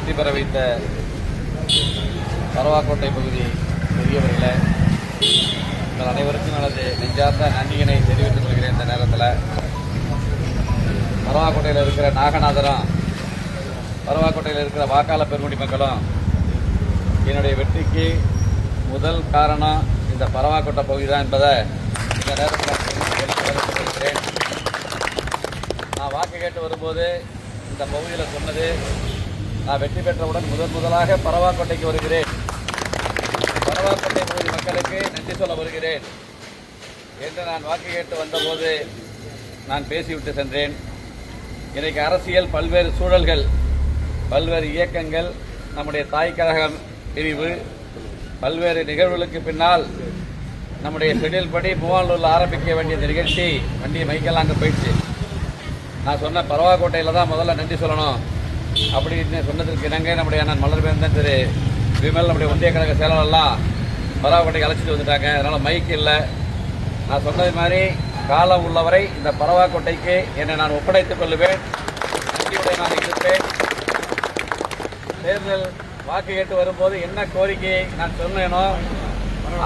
வெற்றி பெற வைத்த பரவாக்கோட்டை பகுதி பெரியவர்களே, உங்கள் அனைவருக்கும் எனது நெஞ்சார்ந்த நன்றியினை தெரிவித்துக் கொள்கிறேன். இந்த நேரத்தில் பரவாக்கோட்டையில் இருக்கிற நாகநாதரும், பரவாக்கோட்டையில் இருக்கிற வாக்காளர் பெருங்குடி மக்களும் என்னுடைய வெற்றிக்கு முதல் காரணம் இந்த பரவாக்கோட்டை பகுதி தான் என்பதை இந்த நேரத்தில் சொல்கிறேன். நான் வாக்கு கேட்டு வரும்போது இந்த பகுதியில் சொன்னது, நான் வெற்றி பெற்றவுடன் முதலாக பரவாக்கோட்டைக்கு வருகிறேன், பரவாக்கோட்டை பகுதி மக்களுக்கு நன்றி சொல்ல வருகிறேன் என்று நான் வாக்கு கேட்டு வந்தபோது நான் பேசிவிட்டு சென்றேன். இன்றைக்கு அரசியல் பல்வேறு சூழல்கள், பல்வேறு இயக்கங்கள், நம்முடைய தாய் கழகம் பிரிவு, பல்வேறு நிகழ்வுகளுக்கு பின்னால் நம்முடைய ஷெட்யூல் படி மூவானூரில் ஆரம்பிக்க வேண்டிய இந்த நிகழ்ச்சி வண்டி மைக்கெல்லாம் அங்கே போயிடுச்சு. நான் சொன்ன பரவாக்கோட்டையில் தான் முதல்ல நன்றி சொல்லணும் அப்படின்னு சொன்னதற்கு இணங்க நம்முடைய அண்ணன் மலர்வேந்தன் திரு விமல், நம்முடைய ஒன்றிய கழக செயலாளர்லாம் பரவாக்கோட்டைக்கு அழைச்சிட்டு வந்துட்டாங்க. அதனால் மைக் இல்லை. நான் சொன்னது மாதிரி காலம் உள்ளவரை இந்த பரவாக்கோட்டைக்கு என்னை நான் ஒப்படைத்துக் கொள்ளுவேன், நன்றியுடன் நான் இருப்பேன். தேர்தல் வாக்கு கேட்டு வரும்போது என்ன கோரிக்கையை நான் சொன்னேனோ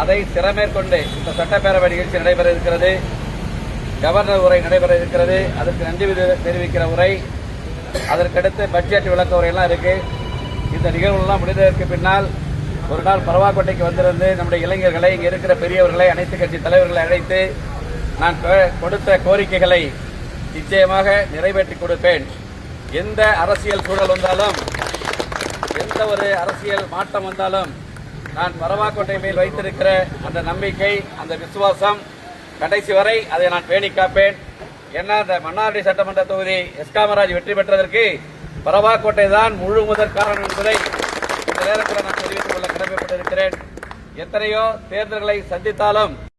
அதை சிறமேற்கொண்டு இந்த சட்டப்பேரவை நிகழ்ச்சி நடைபெற இருக்கிறது, கவர்னர் உரை நடைபெற இருக்கிறது, அதற்கு நன்றி தெரிவிக்கிற உரை, அதற்கடுத்து பட்ஜெட் விளக்க உரையெல்லாம் இருக்கு. இந்த நிகழ்வுலாம் முடிந்ததற்கு பின்னால் ஒரு நாள் பரவாக்கோட்டைக்கு வந்திருந்து நம்முடைய இளைஞர்களை, இங்கே இருக்கிற பெரியவர்களை, அனைத்து கட்சி தலைவர்களை அழைத்து நான் கொடுத்த கோரிக்கைகளை நிச்சயமாக நிறைவேற்றி கொடுப்பேன். எந்த அரசியல் சூழல் வந்தாலும், எந்த ஒரு அரசியல் மாற்றம் வந்தாலும் நான் பரவாக்கோட்டை மேல் வைத்திருக்கிற அந்த நம்பிக்கை, அந்த விசுவாசம் கடைசி வரை அதை நான் பேணி காப்பேன். ஏன்னா அந்த மன்னார்குடி சட்டமன்ற தொகுதி எஸ் காமராஜ் வெற்றி பெற்றதற்கு பரவாக்கோட்டை தான் முழு முதற் காரணம் என்பதை இந்த நேரத்தில் நான் தெரிவித்துக் கொள்ள கடமைப்பட்டிருக்கிறேன். எத்தனையோ தேர்தல்களை சந்தித்தாலும்